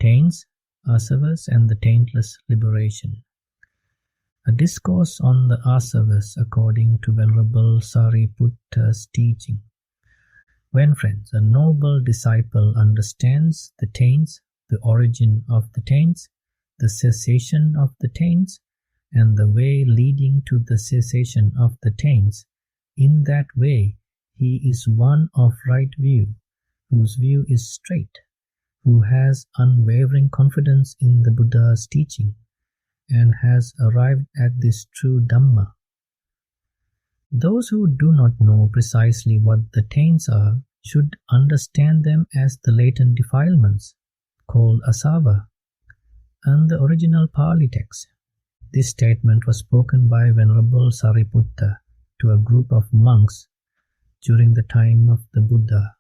Taints, Āsavas and the Taintless liberation. A discourse on the Āsavas according to Venerable Sāriputta's teaching. When, friends, a noble disciple understands the taints, the origin of the taints, the cessation of the taints, and the way leading to the cessation of the taints, in that way he is one of right view, whose view is straight, who has unwavering confidence in the Buddha's teaching, and has arrived at this true Dhamma. Those who do not know precisely what the taints are should understand them as the latent defilements, called Āsavas, and the original Pali text. This statement was spoken by Venerable Sāriputta to a group of monks during the time of the Buddha.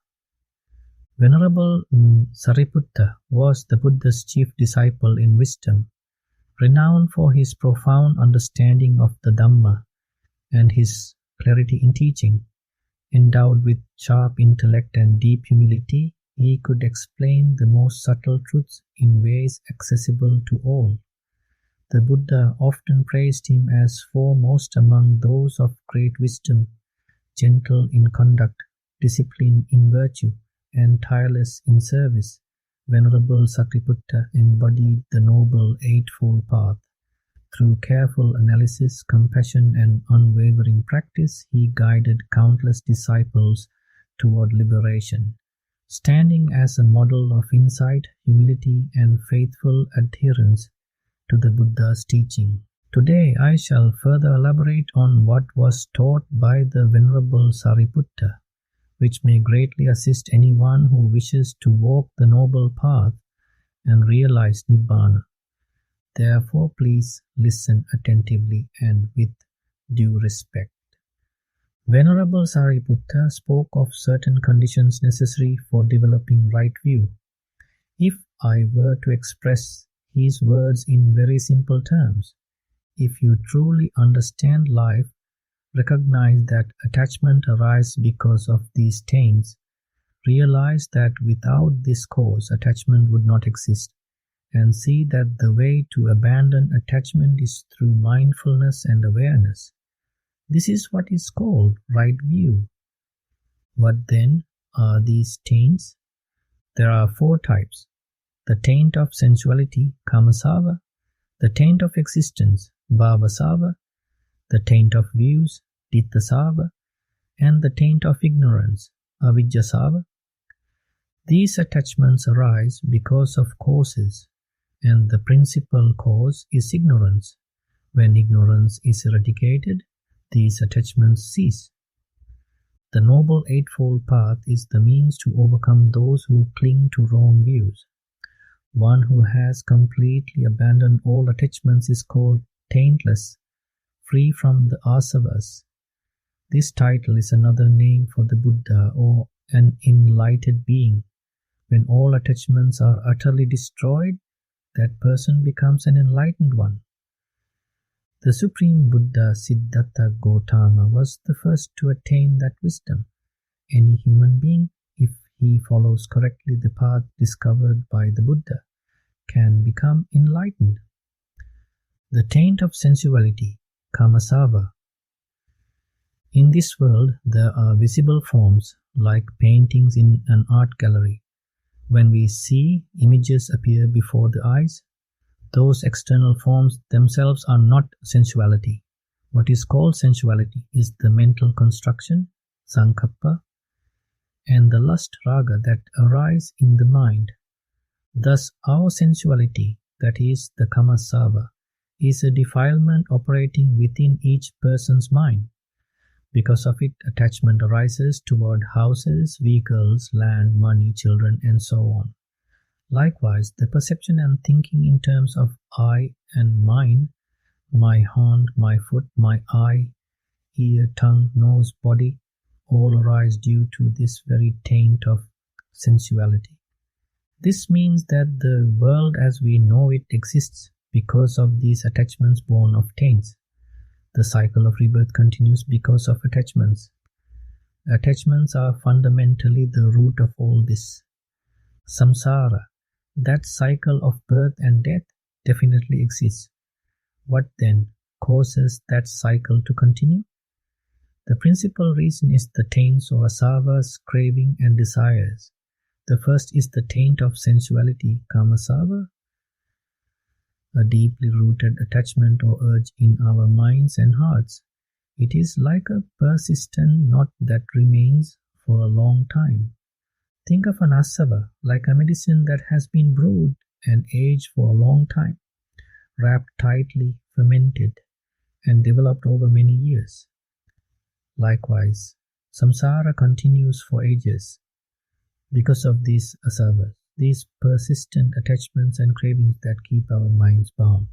Venerable Sāriputta was the Buddha's chief disciple in wisdom, renowned for his profound understanding of the Dhamma and his clarity in teaching. Endowed with sharp intellect and deep humility, he could explain the most subtle truths in ways accessible to all. The Buddha often praised him as foremost among those of great wisdom, gentle in conduct, disciplined in virtue, and tireless in service. Venerable Sāriputta embodied the Noble Eightfold Path. Through careful analysis, compassion, and unwavering practice, he guided countless disciples toward liberation, standing as a model of insight, humility, and faithful adherence to the Buddha's teaching. Today I shall further elaborate on what was taught by the Venerable Sāriputta, which may greatly assist anyone who wishes to walk the noble path and realize Nibbāna. Therefore, please listen attentively and with due respect. Venerable Sāriputta spoke of certain conditions necessary for developing right view. If I were to express his words in very simple terms, if you truly understand life, recognize that attachment arises because of these taints, realize that without this cause attachment would not exist, and see that the way to abandon attachment is through mindfulness and awareness. This is what is called right view. What then are these taints? There are 4 types: the taint of sensuality, Kāmasava, the taint of existence, Bhavasava, the taint of views, Ditthasava, and the taint of ignorance, Avijjasava. These attachments arise because of causes, and the principal cause is ignorance. When ignorance is eradicated, these attachments cease. The Noble Eightfold Path is the means to overcome those who cling to wrong views. One who has completely abandoned all attachments is called Taintless, free from the Āsavas. This title is another name for the Buddha, or an enlightened being. When all attachments are utterly destroyed, that person becomes an enlightened one. The Supreme Buddha Siddhartha Gautama was the first to attain that wisdom. Any human being, if he follows correctly the path discovered by the Buddha, can become enlightened. The taint of sensuality, Kāmasava. In this world, there are visible forms like paintings in an art gallery. When we see images appear before the eyes, those external forms themselves are not sensuality. What is called sensuality is the mental construction, sankappa, and the lust, raga, that arise in the mind. Thus, our sensuality, that is the Kāmasava, is a defilement operating within each person's mind. Because of it, attachment arises toward houses, vehicles, land, money, children, and so on. Likewise, the perception and thinking in terms of I and mine, my hand, my foot, my eye, ear, tongue, nose, body, all arise due to this very taint of sensuality. This means that the world as we know it exists because of these attachments born of taints. The cycle of rebirth continues because of attachments. Attachments are fundamentally the root of all this. Samsara, That cycle of birth and death definitely exists. What then causes that cycle to continue? The principal reason is the taints or Āsavas, craving and desires. The first is the taint of sensuality, Kāmasava, a deeply rooted attachment or urge in our minds and hearts. It is like a persistent knot that remains for a long time. Think of an Āsava like a medicine that has been brewed and aged for a long time, wrapped tightly, fermented, and developed over many years. Likewise, samsara continues for ages because of these Āsavas, these persistent attachments and cravings that keep our minds bound.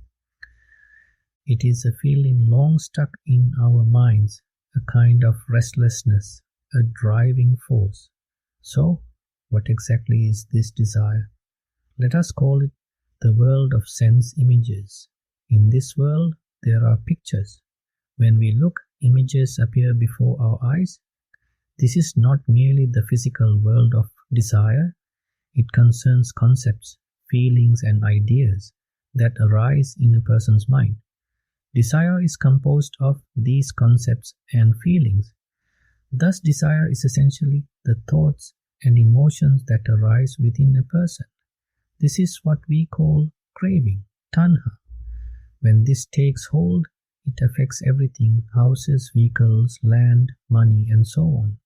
It is a feeling long stuck in our minds, a kind of restlessness, a driving force. So, what exactly is this desire? Let us call it the world of sense images. In this world, there are pictures. When we look, images appear before our eyes. This is not merely the physical world of desire. It concerns concepts, feelings, and ideas that arise in a person's mind. Desire is composed of these concepts and feelings. Thus, desire is essentially the thoughts and emotions that arise within a person. This is what we call craving, tanha. When this takes hold, it affects everything: houses, vehicles, land, money, and so on.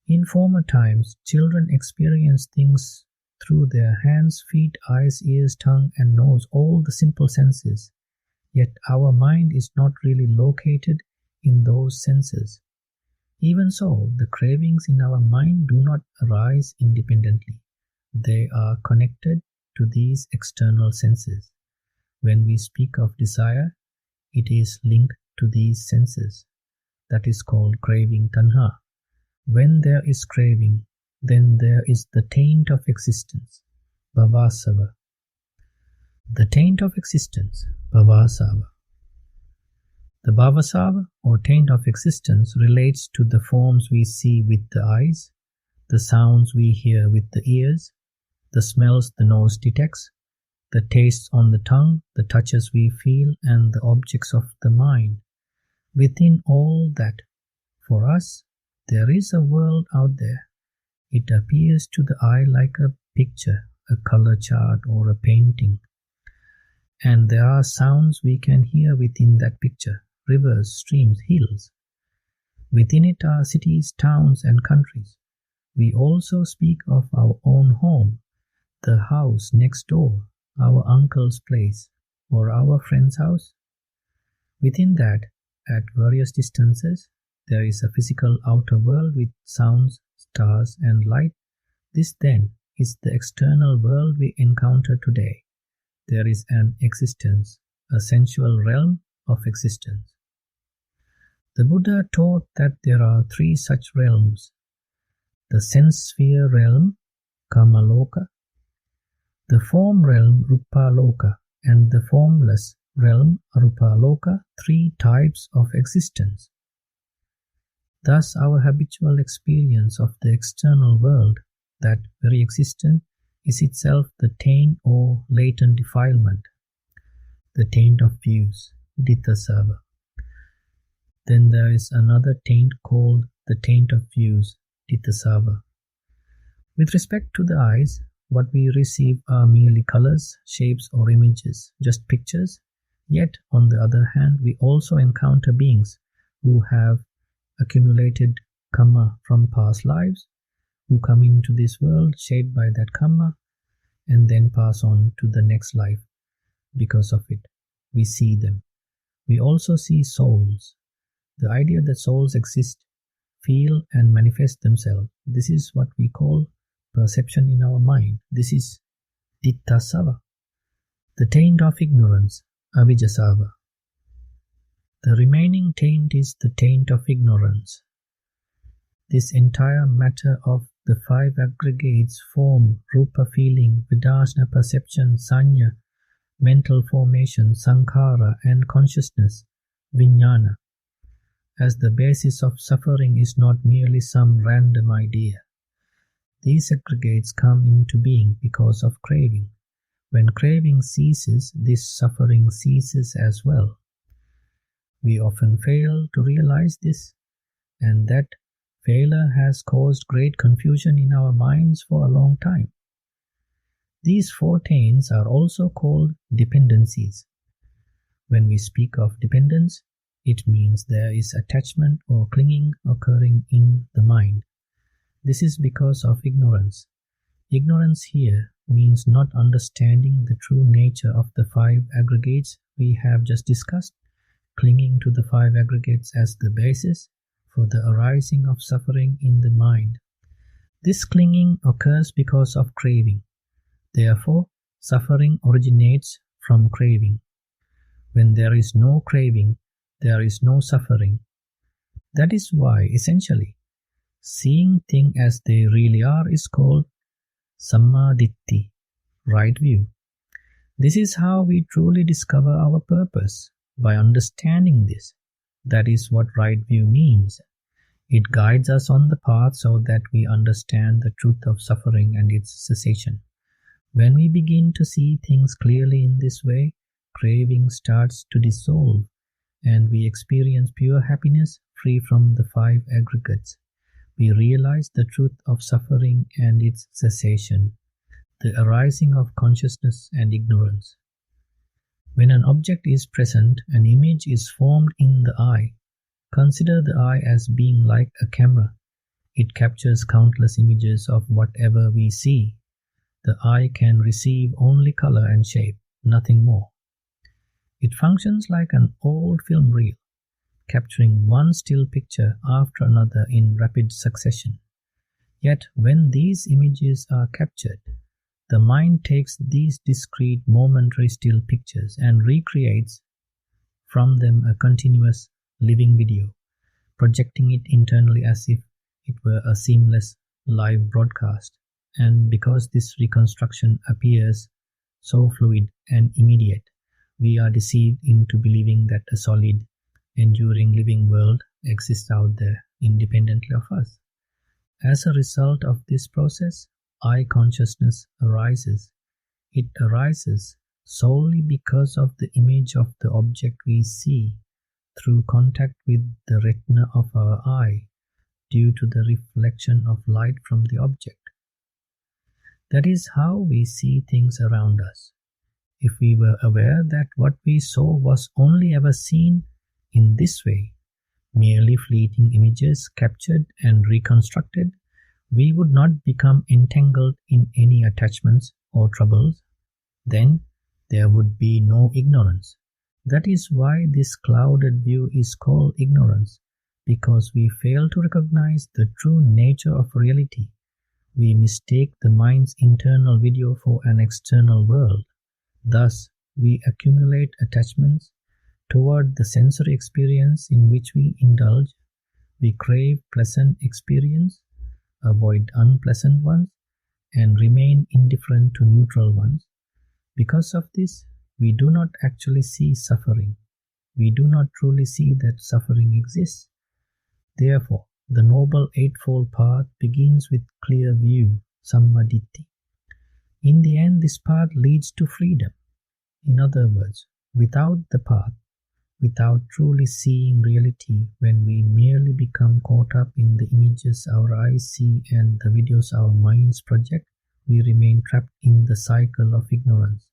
In former times, children experienced things through their hands, feet, eyes, ears, tongue, and nose, all the simple senses. Yet our mind is not really located in those senses. Even so, the cravings in our mind do not arise independently. They are connected to these external senses. When we speak of desire, it is linked to these senses. That is called craving tanha. When there is craving, then there is the taint of existence, bhavasava. The taint of existence, bhavasava. The bhavasava or taint of existence relates to the forms we see with the eyes, the sounds we hear with the ears, the smells the nose detects, the tastes on the tongue, the touches we feel, and the objects of the mind. Within all that, for us, there is a world out there. It appears to the eye like a picture, a color chart, or a painting. And there are sounds we can hear within that picture: rivers, streams, hills. Within it are cities, towns, and countries. We also speak of our own home, the house next door, our uncle's place, or our friend's house. Within that, at various distances, there is a physical outer world with sounds, stars, and light. This then is the external world we encounter today. There is an existence, a sensual realm of existence. The Buddha taught that there are three such realms: the sense sphere realm, Kamaloka, the form realm, Rupaloka, and the formless realm, Arupaloka, three types of existence. Thus, our habitual experience of the external world, that very existence, is itself the taint or latent defilement, the taint of views, Ditthasava. Then there is another taint called the taint of views, Ditthasava. With respect to the eyes, what we receive are merely colors, shapes, or images, just pictures. Yet, on the other hand, we also encounter beings who have accumulated karma from past lives, who come into this world shaped by that karma, and then pass on to the next life because of it. We see them. We also see souls. The idea that souls exist, feel, and manifest themselves, this is what we call perception in our mind. This is Ditthasava. The taint of ignorance, Avijjasava. The remaining taint is the taint of ignorance. This entire matter of the five aggregates: form, rupa feeling, vedāsana perception, sanya, mental formation, sankhara, and consciousness, vijñāna, as the basis of suffering is not merely some random idea. These aggregates come into being because of craving. When craving ceases, this suffering ceases as well. We often fail to realize this, and that failure has caused great confusion in our minds for a long time. These 4 taints are also called dependencies. When we speak of dependence, it means there is attachment or clinging occurring in the mind. This is because of ignorance. Ignorance here means not understanding the true nature of the 5 aggregates we have just discussed, clinging to the 5 aggregates as the basis for the arising of suffering in the mind. This clinging occurs because of craving. Therefore, suffering originates from craving. When there is no craving, there is no suffering. That is why, essentially, seeing things as they really are is called sammaditthi, right view. This is how we truly discover our purpose, by understanding this. That is what right view means. It guides us on the path so that we understand the truth of suffering and its cessation. When we begin to see things clearly in this way, craving starts to dissolve, and we experience pure happiness free from the 5 aggregates. We realize the truth of suffering and its cessation, the arising of consciousness and ignorance. When an object is present, an image is formed in the eye. Consider the eye as being like a camera. It captures countless images of whatever we see. The eye can receive only color and shape, nothing more. It functions like an old film reel, capturing one still picture after another in rapid succession. Yet when these images are captured, the mind takes these discrete momentary still pictures and recreates from them a continuous living video, projecting it internally as if it were a seamless live broadcast. And because this reconstruction appears so fluid and immediate, we are deceived into believing that a solid, enduring living world exists out there independently of us. As a result of this process, I consciousness arises. It arises solely because of the image of the object we see through contact with the retina of our eye due to the reflection of light from the object. That is how we see things around us. If we were aware that what we saw was only ever seen in this way, merely fleeting images captured and reconstructed, we would not become entangled in any attachments or troubles. Then there would be no ignorance. That is why this clouded view is called ignorance, because we fail to recognize the true nature of reality. We mistake the mind's internal video for an external world. Thus, we accumulate attachments toward the sensory experience in which we indulge. We crave pleasant experience, avoid unpleasant ones, and remain indifferent to neutral ones. Because of this, we do not actually see suffering. We do not truly see that suffering exists. Therefore, the Noble Eightfold Path begins with clear view, sammaditthi. In the end, this path leads to freedom. In other words, without the path, without truly seeing reality, when we merely become caught up in the images our eyes see and the videos our minds project, we remain trapped in the cycle of ignorance.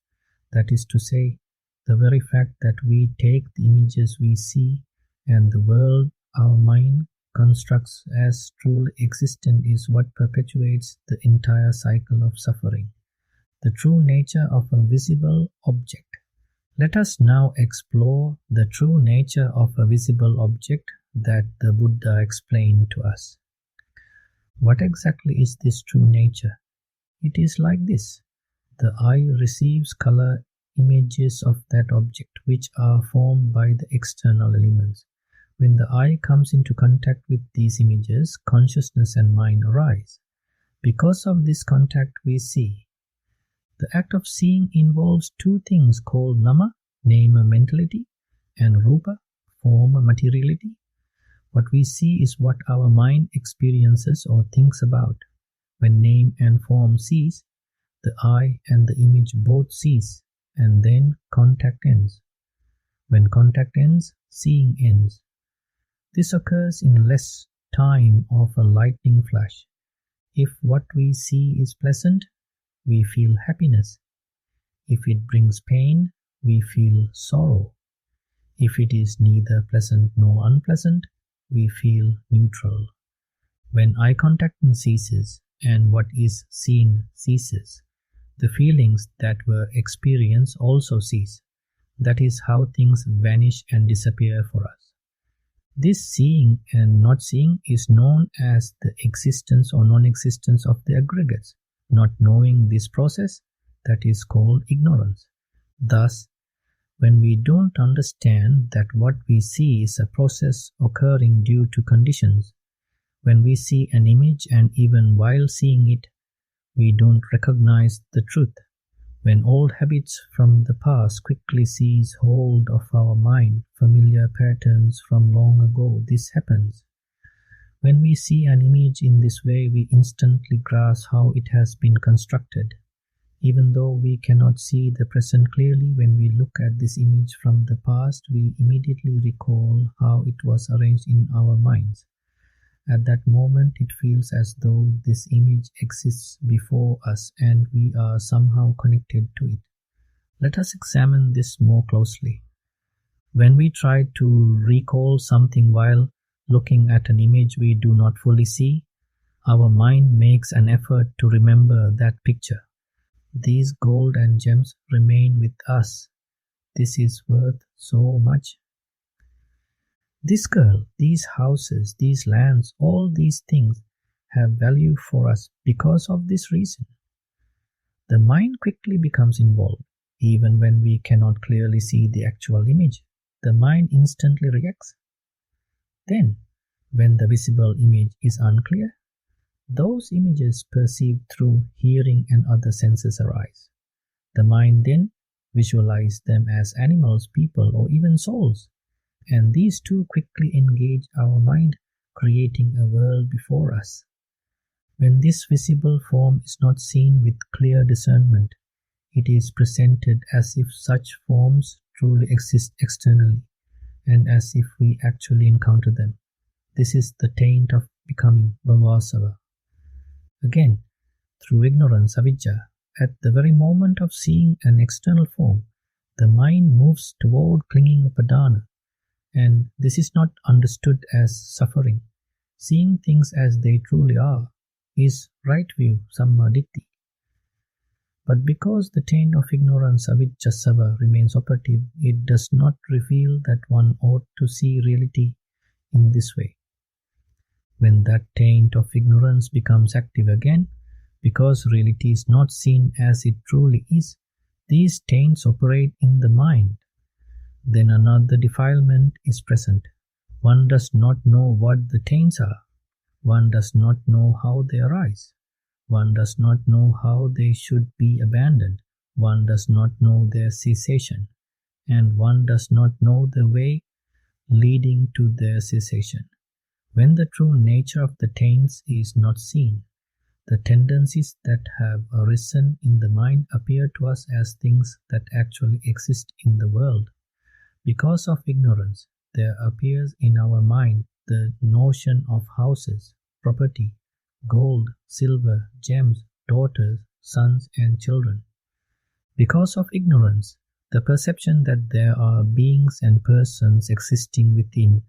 That is to say, the very fact that we take the images we see and the world our mind constructs as truly existent is what perpetuates the entire cycle of suffering. The true nature of a visible object. Let us now explore the true nature of a visible object that the Buddha explained to us. What exactly is this true nature? It is like this. The eye receives color images of that object which are formed by the external elements. When the eye comes into contact with these images, consciousness and mind arise. Because of this contact we see. The act of seeing involves two things called nama, name mentality, and rupa, form materiality. What we see is what our mind experiences or thinks about. When name and form cease, the I and the image both cease, and then contact ends. When contact ends, seeing ends. This occurs in less time of a lightning flash. If what we see is pleasant, we feel happiness. If it brings pain, we feel sorrow. If it is neither pleasant nor unpleasant, we feel neutral. When eye contact ceases and what is seen ceases, the feelings that were experienced also cease. That is how things vanish and disappear for us. This seeing and not seeing is known as the existence or non-existence of the aggregates. Not knowing this process, that is called ignorance. Thus, when we don't understand that what we see is a process occurring due to conditions, when we see an image and even while seeing it, we don't recognize the truth. When old habits from the past quickly seize hold of our mind, familiar patterns from long ago, this happens. When we see an image in this way, we instantly grasp how it has been constructed. Even though we cannot see the present clearly, when we look at this image from the past, we immediately recall how it was arranged in our minds. At that moment, it feels as though this image exists before us and we are somehow connected to it. Let us examine this more closely. When we try to recall something while looking at an image we do not fully see, our mind makes an effort to remember that picture. These gold and gems remain with us. This is worth so much. This girl, these houses, these lands, all these things have value for us because of this reason. The mind quickly becomes involved. Even when we cannot clearly see the actual image, the mind instantly reacts. Then, when the visible image is unclear, those images perceived through hearing and other senses arise. The mind then visualizes them as animals, people, or even souls. And these two quickly engage our mind, creating a world before us. When this visible form is not seen with clear discernment, it is presented as if such forms truly exist externally, and as if we actually encounter them. This is the taint of becoming Āsavas. Again, through ignorance, avidya, at the very moment of seeing an external form, the mind moves toward clinging upadana. And this is not understood as suffering. Seeing things as they truly are is right view, sammaditthi. But because the taint of ignorance, avijjasava, remains operative, it does not reveal that one ought to see reality in this way. When that taint of ignorance becomes active again, because reality is not seen as it truly is, these taints operate in the mind. Then another defilement is present. One does not know what the taints are. One does not know how they arise. One does not know how they should be abandoned. One does not know their cessation. And one does not know the way leading to their cessation. When the true nature of the taints is not seen, the tendencies that have arisen in the mind appear to us as things that actually exist in the world. Because of ignorance, there appears in our mind the notion of houses, property, gold, silver, gems, daughters, sons, and children. Because of ignorance, the perception that there are beings and persons existing within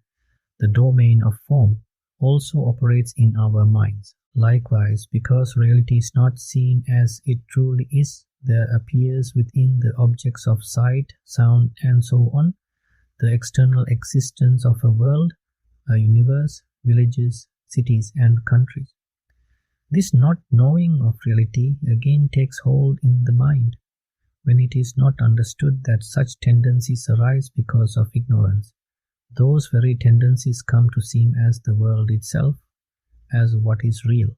the domain of form also operates in our minds. Likewise, because reality is not seen as it truly is, there appears within the objects of sight, sound, and so on, the external existence of a world, a universe, villages, cities, and countries. This not knowing of reality again takes hold in the mind, when it is not understood that such tendencies arise because of ignorance. Those very tendencies come to seem as the world itself, as what is real.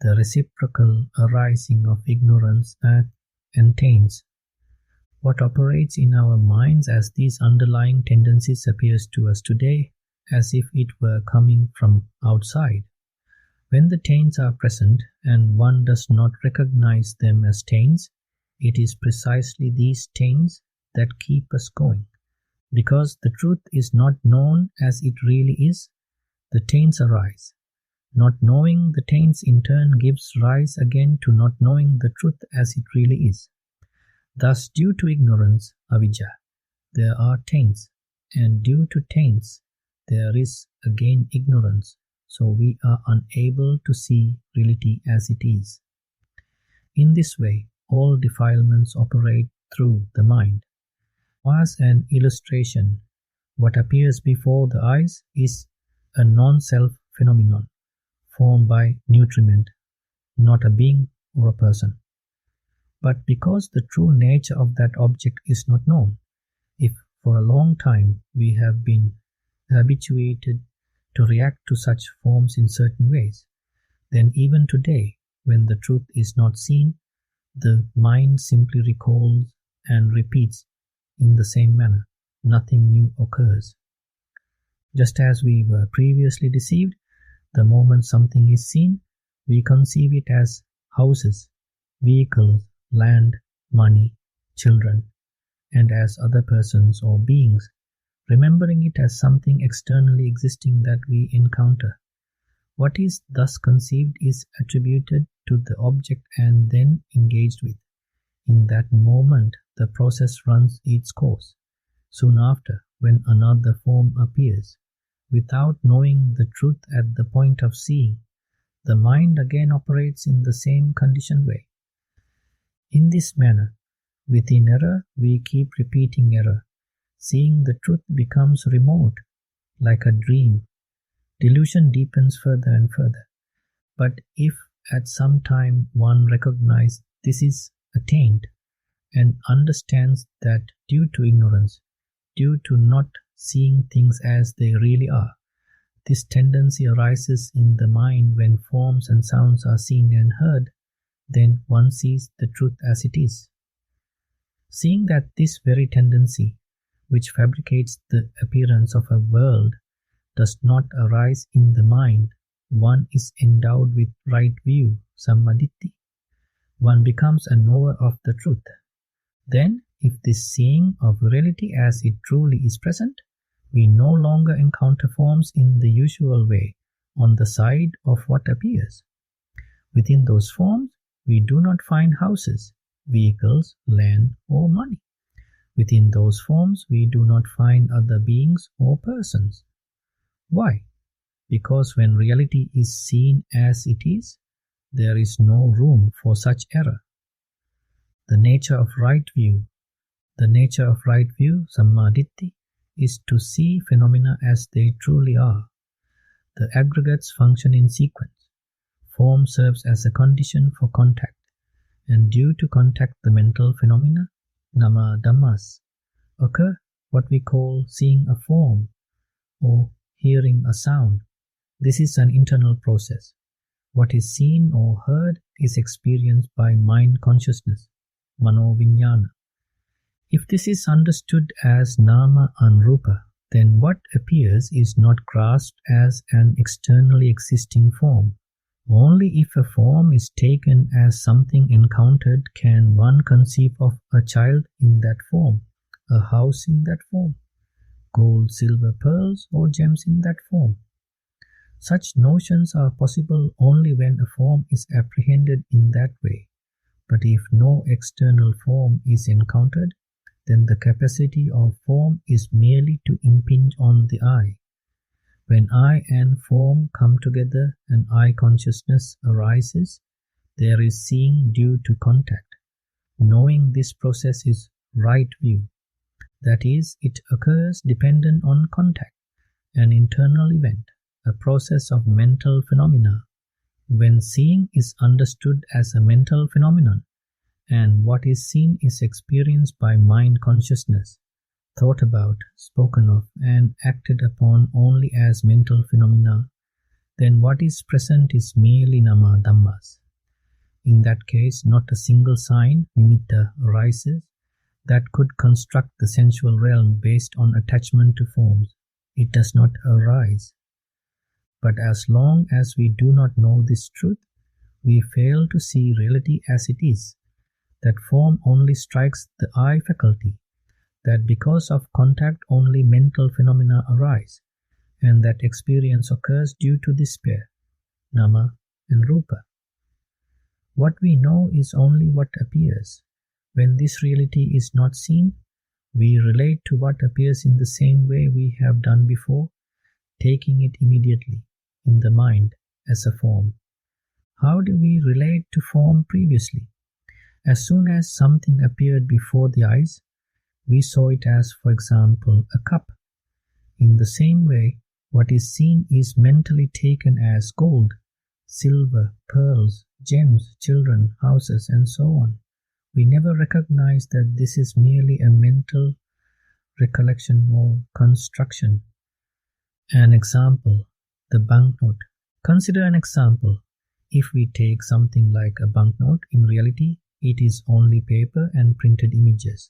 The reciprocal arising of ignorance and taints. What operates in our minds as these underlying tendencies appears to us today as if it were coming from outside. When the taints are present and one does not recognize them as taints, it is precisely these taints that keep us going. Because the truth is not known as it really is, the taints arise. Not knowing the taints in turn gives rise again to not knowing the truth as it really is. Thus, due to ignorance, avijja, there are taints, and due to taints, there is again ignorance, so we are unable to see reality as it is. In this way, all defilements operate through the mind. As an illustration, what appears before the eyes is a non-self phenomenon, formed by nutriment, not a being or a person. But because the true nature of that object is not known, if for a long time we have been habituated to react to such forms in certain ways, then even today, when the truth is not seen, the mind simply recalls and repeats in the same manner. Nothing new occurs. Just as we were previously deceived, the moment something is seen, we conceive it as houses, vehicles, land, money, children, and as other persons or beings, remembering it as something externally existing that we encounter. What is thus conceived is attributed to the object and then engaged with. In that moment, the process runs its course. Soon after, when another form appears, without knowing the truth at the point of seeing, the mind again operates in the same conditioned way. In this manner, within error, we keep repeating error. Seeing the truth becomes remote, like a dream. Delusion deepens further and further. But if at some time one recognizes this is a taint and understands that due to ignorance, due to not seeing things as they really are, this tendency arises in the mind when forms and sounds are seen and heard, then one sees the truth as it is. Seeing that this very tendency, which fabricates the appearance of a world, does not arise in the mind, one is endowed with right view, sammaditthi. One becomes a knower of the truth. Then, if this seeing of reality as it truly is present, we no longer encounter forms in the usual way, on the side of what appears. Within those forms, we do not find houses, vehicles, land, or money. Within those forms, we do not find other beings or persons. Why? Because when reality is seen as it is, there is no room for such error. The nature of right view, sammaditthi, is to see phenomena as they truly are. The aggregates function in sequence. Form serves as a condition for contact, and due to contact the mental phenomena, nama dhammas, occur what we call seeing a form or hearing a sound. This is an internal process. What is seen or heard is experienced by mind consciousness, mano-vijñāna. If this is understood as nama and rupa, then what appears is not grasped as an externally existing form. Only if a form is taken as something encountered can one conceive of a child in that form, a house in that form, gold, silver, pearls, or gems in that form. Such notions are possible only when a form is apprehended in that way. But if no external form is encountered, then the capacity of form is merely to impinge on the eye. When eye and form come together and eye consciousness arises, there is seeing due to contact. Knowing this process is right view. That is, it occurs dependent on contact, an internal event, a process of mental phenomena. When seeing is understood as a mental phenomenon, and what is seen is experienced by mind consciousness, thought about, spoken of, and acted upon only as mental phenomena, then what is present is merely nama dhammas. In that case, not a single sign, nimitta, arises that could construct the sensual realm based on attachment to forms. It does not arise. But as long as we do not know this truth, we fail to see reality as it is, that form only strikes the eye faculty, that because of contact only mental phenomena arise, and that experience occurs due to this pair, nama and rupa. What we know is only what appears. When this reality is not seen, we relate to what appears in the same way we have done before, taking it immediately in the mind as a form. How do we relate to form previously? As soon as something appeared before the eyes, we saw it as, for example, a cup. In the same way, what is seen is mentally taken as gold, silver, pearls, gems, children, houses, and so on. We never recognize that this is merely a mental recollection or construction. An example, the banknote. Consider an example. If we take something like a banknote, in reality, it is only paper and printed images.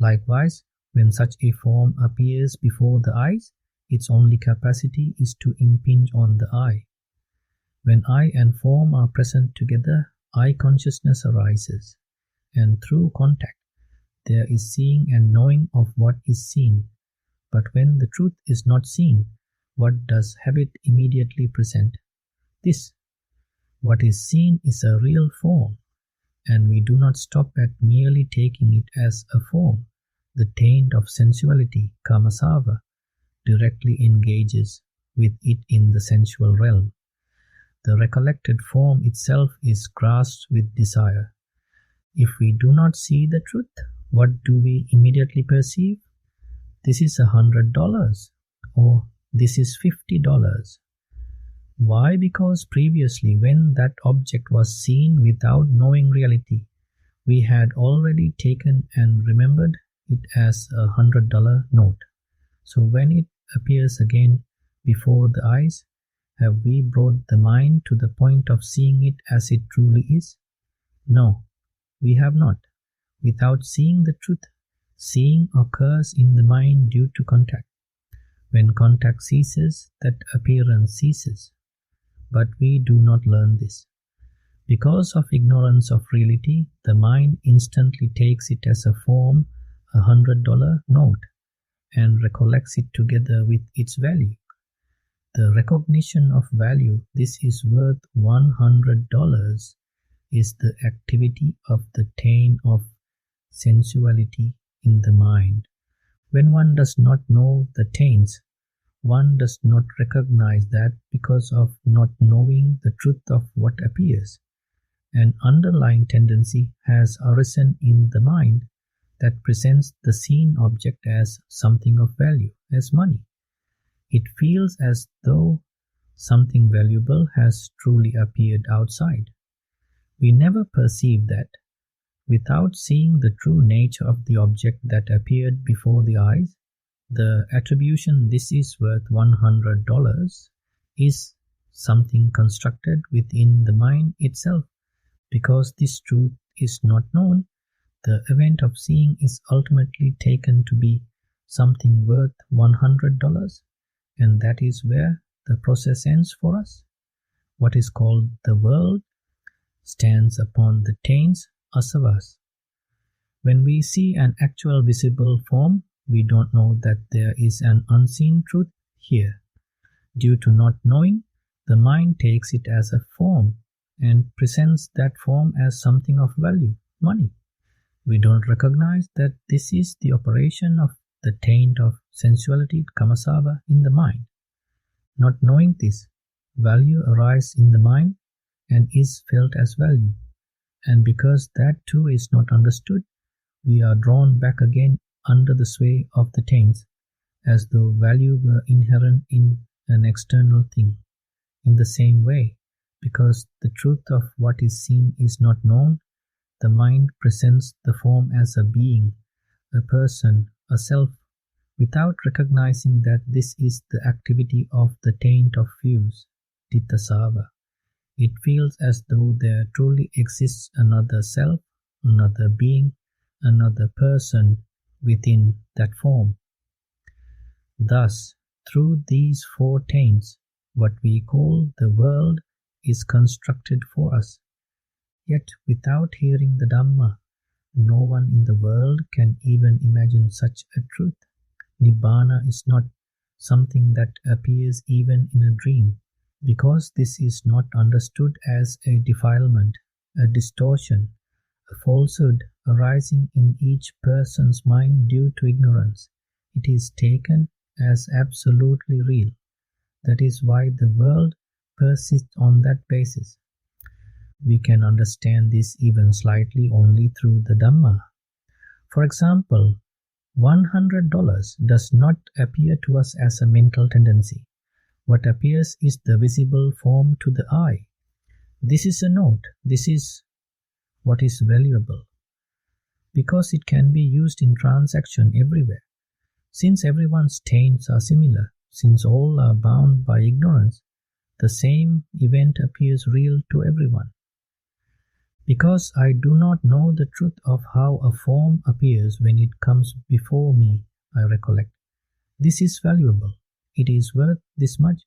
Likewise, when such a form appears before the eyes, its only capacity is to impinge on the eye. When eye and form are present together, eye consciousness arises, and through contact, there is seeing and knowing of what is seen. But when the truth is not seen, what does habit immediately present? This. What is seen is a real form, and we do not stop at merely taking it as a form. The taint of sensuality, Āsavas, directly engages with it in the sensual realm. The recollected form itself is grasped with desire. If we do not see the truth, what do we immediately perceive? This is $100, or this is $50. Why? Because previously, when that object was seen without knowing reality, we had already taken and remembered it as a $100 note. So when it appears again before the eyes, have we brought the mind to the point of seeing it as it truly is? No, we have not. Without seeing the truth, seeing occurs in the mind due to contact. When contact ceases, that appearance ceases. But we do not learn this. Because of ignorance of reality, the mind instantly takes it as a form, a $100 note, and recollects it together with its value. The recognition of value, this is worth $100, is the activity of the taint of sensuality in the mind. When one does not know the taints, one does not recognize that because of not knowing the truth of what appears. An underlying tendency has arisen in the mind that presents the seen object as something of value, as money. It feels as though something valuable has truly appeared outside. We never perceive that. Without seeing the true nature of the object that appeared before the eyes, the attribution "this is worth $100" is something constructed within the mind itself. Because this truth is not known, the event of seeing is ultimately taken to be something worth $100, and that is where the process ends for us. What is called the world stands upon the taints, Āsavas. When we see an actual visible form, we don't know that there is an unseen truth here. Due to not knowing, the mind takes it as a form and presents that form as something of value, money. We don't recognize that this is the operation of the taint of sensuality, Āsavas, in the mind. Not knowing this, value arises in the mind and is felt as value. And because that too is not understood, we are drawn back again under the sway of the taints, as though value were inherent in an external thing. In the same way, because the truth of what is seen is not known, the mind presents the form as a being, a person, a self, without recognizing that this is the activity of the taint of views, Ditthasava. It feels as though there truly exists another self, another being, another person within that form. Thus, through these four taints, What we call the world is constructed for us. Yet without hearing the Dhamma, no one in the world can even imagine such a truth. Nibbāna is not something that appears even in a dream, because this is not understood as a defilement, a distortion, a falsehood arising in each person's mind due to ignorance. It is taken as absolutely real. That is why the world persists on that basis. We can understand this even slightly only through the Dhamma. For example, $100 does not appear to us as a mental tendency. What appears is the visible form to the eye. This is a note. This is what is valuable, because it can be used in transaction everywhere. Since everyone's taints are similar, since all are bound by ignorance, the same event appears real to everyone. Because I do not know the truth of how a form appears when it comes before me, I recollect. This is valuable. It is worth this much.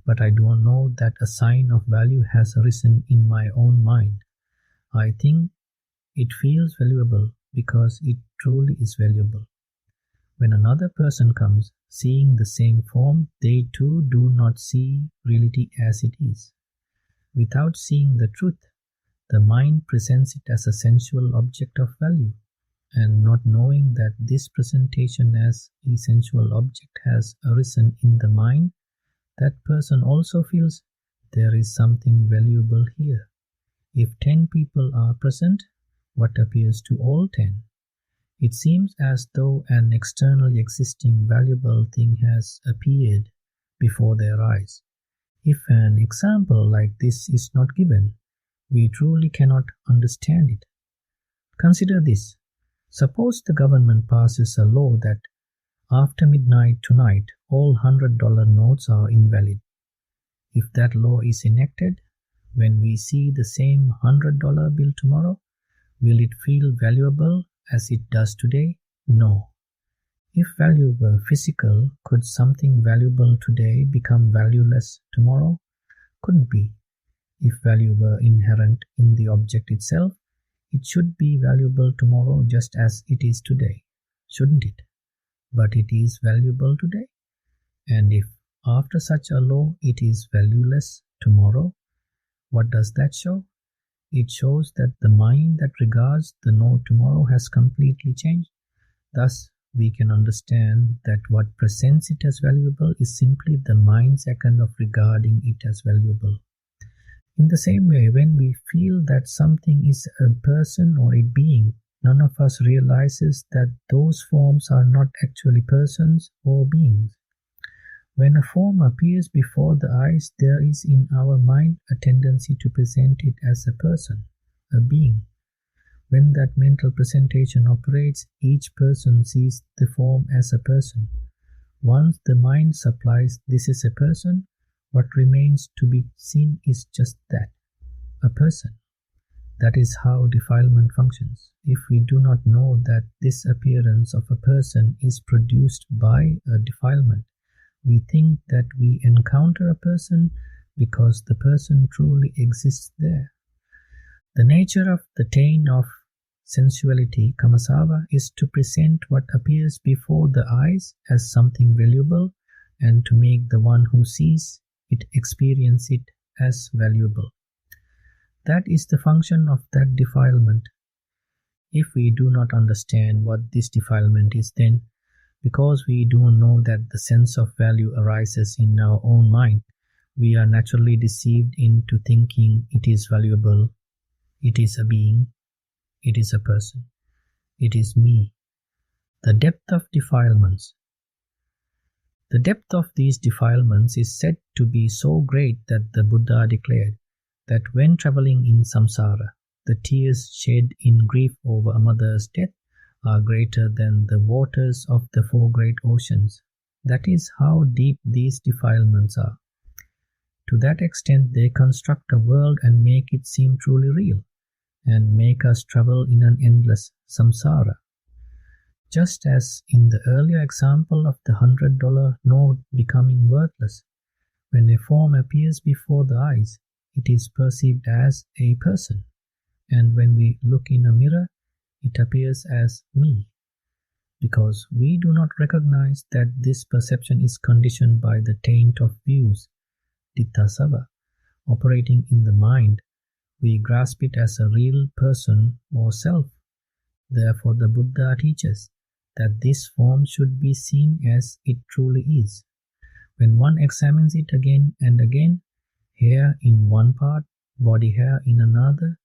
But I do not know that a sign of value has arisen in my own mind. I think it feels valuable because it truly is valuable. When another person comes, seeing the same form, they too do not see reality as it is. Without seeing the truth, the mind presents it as a sensual object of value, and not knowing that this presentation as a sensual object has arisen in the mind, that person also feels there is something valuable here. If 10 people are present, what appears to all 10? It seems as though an externally existing valuable thing has appeared before their eyes. If an example like this is not given, we truly cannot understand it. Consider this. Suppose the government passes a law that after midnight tonight, all $100 notes are invalid. If that law is enacted, when we see the same $100 bill tomorrow, will it feel valuable as it does today? No. If value were physical, could something valuable today become valueless tomorrow? Couldn't be. If value were inherent in the object itself, it should be valuable tomorrow just as it is today, shouldn't it? But it is valuable today. And if after such a law it is valueless tomorrow, what does that show? It shows that the mind that regards the note tomorrow has completely changed. Thus, we can understand that what presents it as valuable is simply the mind's act of regarding it as valuable. In the same way, when we feel that something is a person or a being, none of us realizes that those forms are not actually persons or beings. When a form appears before the eyes, there is in our mind a tendency to present it as a person, a being. When that mental presentation operates, each person sees the form as a person. Once the mind supplies this is a person, what remains to be seen is just that, a person. That is how defilement functions. If we do not know that this appearance of a person is produced by a defilement, we think that we encounter a person because the person truly exists there. The nature of the taint of sensuality, Āsavas, is to present what appears before the eyes as something valuable and to make the one who sees it experience it as valuable. That is the function of that defilement. If we do not understand what this defilement is, then because we do not know that the sense of value arises in our own mind, we are naturally deceived into thinking it is valuable, it is a being, it is a person, it is me. The depth of defilements. The depth of these defilements is said to be so great that the Buddha declared that when travelling in samsara, the tears shed in grief over a mother's death are greater than the waters of the 4 great oceans. That is how deep these defilements are. To that extent, they construct a world and make it seem truly real, and make us travel in an endless samsara. Just as in the earlier example of the $100 note becoming worthless, When a form appears before the eyes, it is perceived as a person, and when we look in a mirror, it appears as me. Because we do not recognize that this perception is conditioned by the taint of views, ditthasava, operating in the mind, we grasp it as a real person or self. Therefore the Buddha teaches that this form should be seen as it truly is. When one examines it again and again, hair in one part, body hair in another,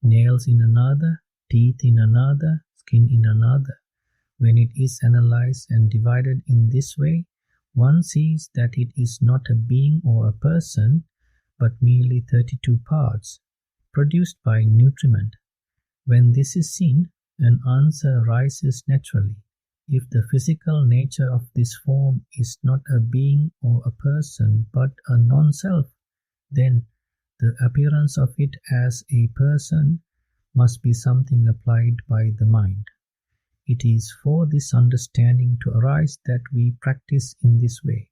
nails in another, teeth in another, skin in another, when it is analyzed and divided in this way, one sees that it is not a being or a person, but merely 32 parts, produced by nutriment. When this is seen, an answer arises naturally. If the physical nature of this form is not a being or a person, but a non-self, then the appearance of it as a person must be something applied by the mind. It is for this understanding to arise that we practice in this way.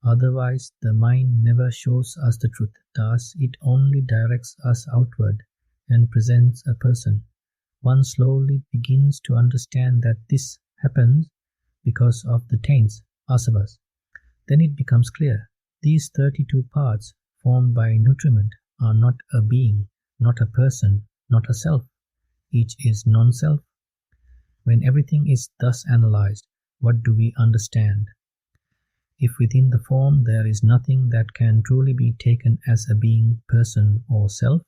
Otherwise, the mind never shows us the truth. Thus, it only directs us outward and presents a person. One slowly begins to understand that this happens because of the taints, Āsavas. Then it becomes clear. These 32 parts formed by nutriment are not a being, not a person, not a self. Each is non-self. When everything is thus analyzed, what do we understand? If within the form there is nothing that can truly be taken as a being, person, or self,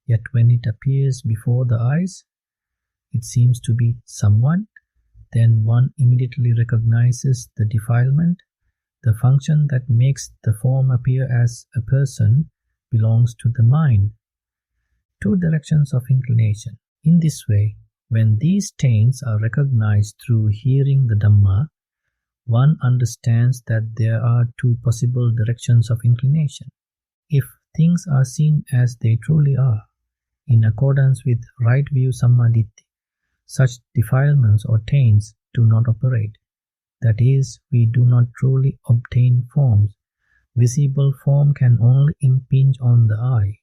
yet when it appears before the eyes, it seems to be someone, then one immediately recognizes the defilement. The function that makes the form appear as a person belongs to the mind. Two directions of inclination. In this way, when these taints are recognized through hearing the Dhamma, one understands that there are two possible directions of inclination. If things are seen as they truly are, in accordance with right view sammaditthi, such defilements or taints do not operate. That is, we do not truly obtain forms. Visible form can only impinge on the eye.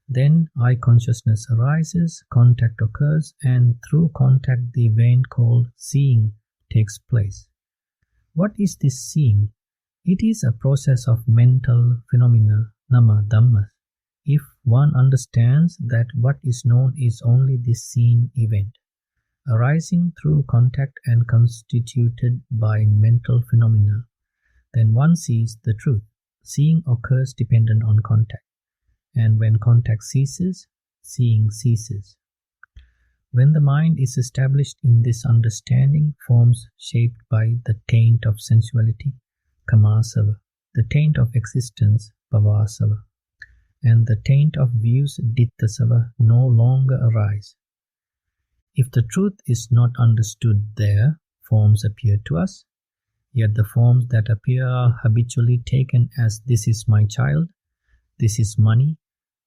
Then eye consciousness arises, contact occurs, and through contact the event called seeing takes place. What is this seeing? It is a process of mental phenomena, nama, dhammas. If one understands that what is known is only this seen event, arising through contact and constituted by mental phenomena, then one sees the truth. Seeing occurs dependent on contact, and when contact ceases, seeing ceases. When the mind is established in this understanding, forms shaped by the taint of sensuality, kamāsava, the taint of existence, bhavāsava, and the taint of views, ditthasava, no longer arise. If the truth is not understood there, forms appear to us, yet the forms that appear are habitually taken as this is my child, this is money,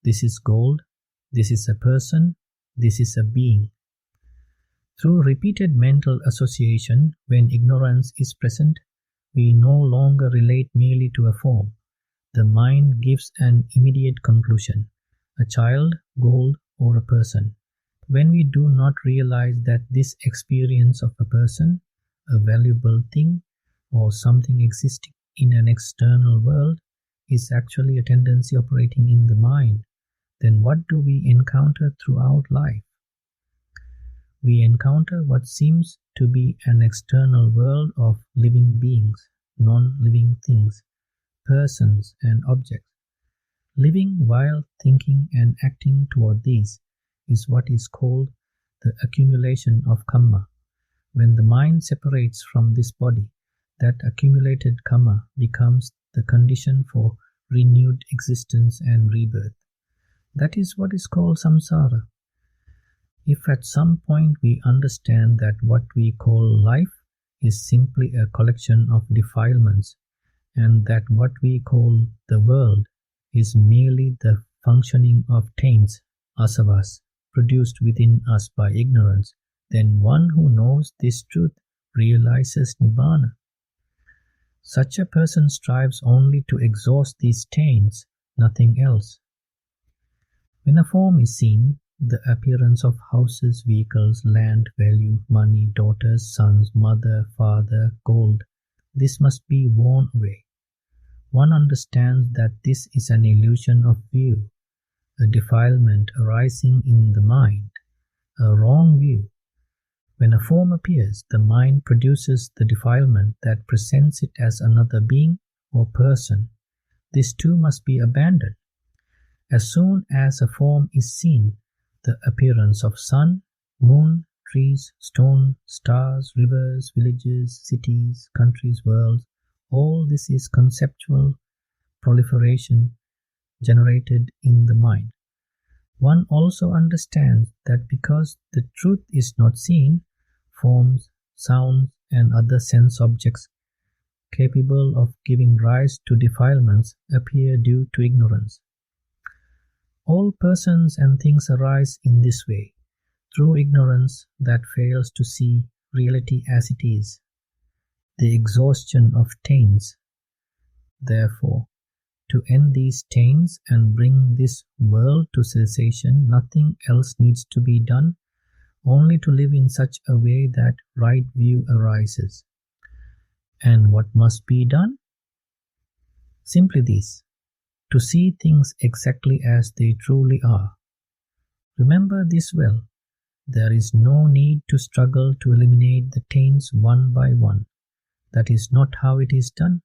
this is gold, this is a person, this is a being. Through repeated mental association, when ignorance is present, we no longer relate merely to a form. The mind gives an immediate conclusion, a child, gold, or a person. When we do not realize that this experience of a person, a valuable thing, or something existing in an external world is actually a tendency operating in the mind, then what do we encounter throughout life? We encounter what seems to be an external world of living beings, non-living things, persons and objects. Living while thinking and acting toward these is what is called the accumulation of kamma. When the mind separates from this body, that accumulated kamma becomes the condition for renewed existence and rebirth. That is what is called samsara. If at some point we understand that what we call life is simply a collection of defilements, and that what we call the world is merely the functioning of taints, āsavas, produced within us by ignorance, then one who knows this truth realizes Nibbāna. Such a person strives only to exhaust these taints, nothing else. When a form is seen, the appearance of houses, vehicles, land, value, money, daughters, sons, mother, father, gold, this must be worn away. One understands that this is an illusion of view, a defilement arising in the mind, a wrong view. When a form appears, the mind produces the defilement that presents it as another being or person. This too must be abandoned. As soon as a form is seen, the appearance of sun, moon, trees, stone, stars, rivers, villages, cities, countries, worlds, all this is conceptual proliferation generated in the mind. One also understands that because the truth is not seen, forms, sounds, and other sense objects capable of giving rise to defilements appear due to ignorance. All persons and things arise in this way, through ignorance that fails to see reality as it is, the exhaustion of taints. Therefore, to end these taints and bring this world to cessation, nothing else needs to be done, only to live in such a way that right view arises. And what must be done? Simply this: to see things exactly as they truly are. Remember this well. There is no need to struggle to eliminate the taints one by one. That is not how it is done,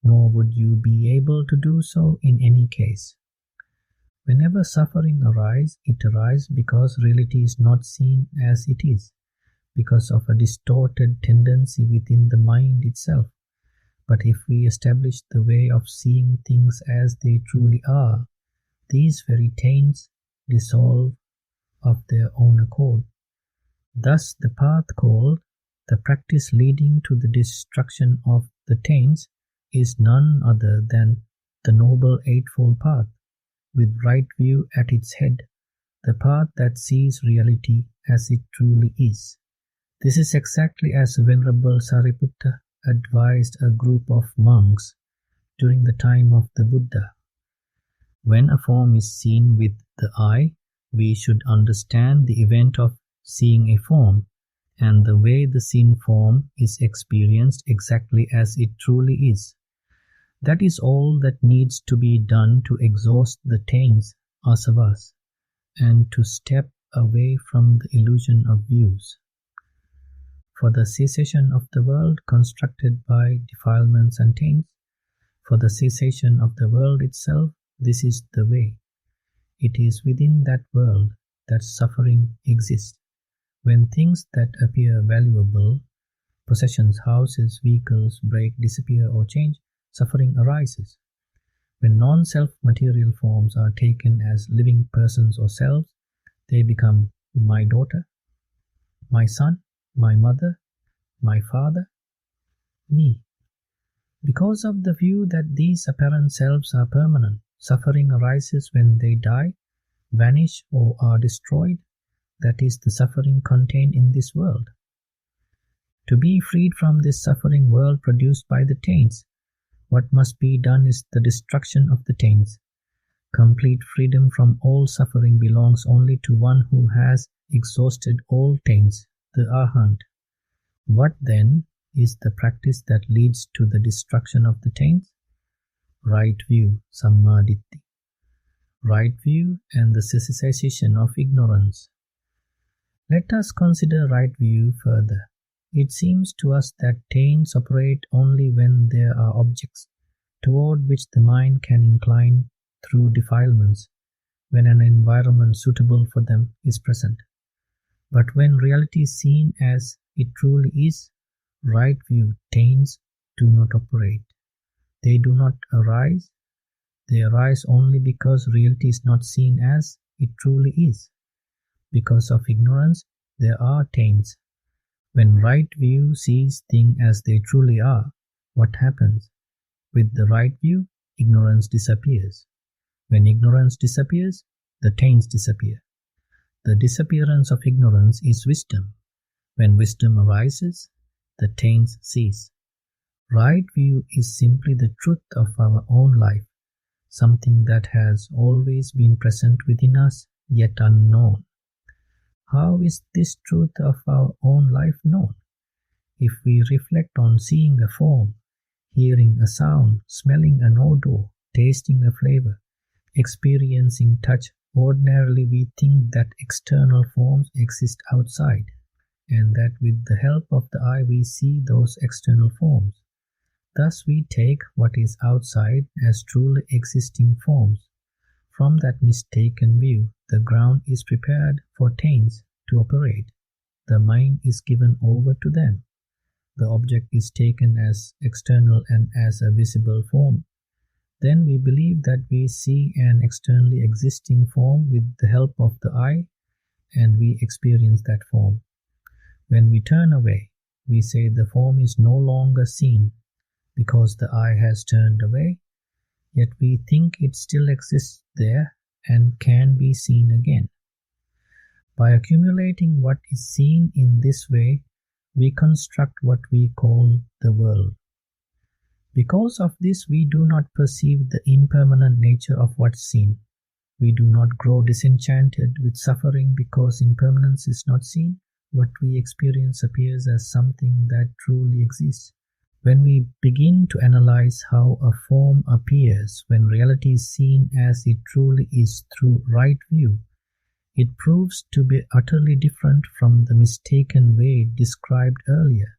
nor would you be able to do so in any case. Whenever suffering arises, it arises because reality is not seen as it is, because of a distorted tendency within the mind itself. But if we establish the way of seeing things as they truly are, these very taints dissolve of their own accord. Thus the path called the practice leading to the destruction of the taints is none other than the Noble Eightfold Path, with right view at its head, the path that sees reality as it truly is. This is exactly as Venerable Sāriputta advised a group of monks during the time of the Buddha. When a form is seen with the eye, we should understand the event of seeing a form, and the way the seen form is experienced exactly as it truly is. That is all that needs to be done to exhaust the taints, Āsavas, and to step away from the illusion of views. For the cessation of the world constructed by defilements and taints, for the cessation of the world itself, this is the way. It is within that world that suffering exists. When things that appear valuable, possessions, houses, vehicles, break, disappear or change, suffering arises. When non-self material forms are taken as living persons or selves, they become my daughter, my son, my mother, my father, me. Because of the view that these apparent selves are permanent, suffering arises when they die, vanish or are destroyed. That is the suffering contained in this world. To be freed from this suffering world produced by the taints, what must be done is the destruction of the taints. Complete freedom from all suffering belongs only to one who has exhausted all taints, the Arhat. What then is the practice that leads to the destruction of the taints? Right view, Sammaditthi. Right view and the cessation of ignorance. Let us consider right view further. It seems to us that taints operate only when there are objects toward which the mind can incline through defilements, when an environment suitable for them is present. But when reality is seen as it truly is, right view, taints do not operate. They do not arise. They arise only because reality is not seen as it truly is. Because of ignorance, there are taints. When right view sees things as they truly are, what happens? With the right view, ignorance disappears. When ignorance disappears, the taints disappear. The disappearance of ignorance is wisdom. When wisdom arises, the taints cease. Right view is simply the truth of our own life, something that has always been present within us, yet unknown. How is this truth of our own life known? If we reflect on seeing a form, hearing a sound, smelling an odor, tasting a flavor, experiencing touch, ordinarily we think that external forms exist outside, and that with the help of the eye we see those external forms. Thus we take what is outside as truly existing forms. From that mistaken view, the ground is prepared for taints to operate. The mind is given over to them. The object is taken as external and as a visible form. Then we believe that we see an externally existing form with the help of the eye, and we experience that form. When we turn away, we say the form is no longer seen, because the eye has turned away, yet we think it still exists there and can be seen again. By accumulating what is seen in this way, we construct what we call the world. Because of this, we do not perceive the impermanent nature of what's seen. We do not grow disenchanted with suffering because impermanence is not seen. What we experience appears as something that truly exists. When we begin to analyze how a form appears when reality is seen as it truly is through right view, it proves to be utterly different from the mistaken way described earlier.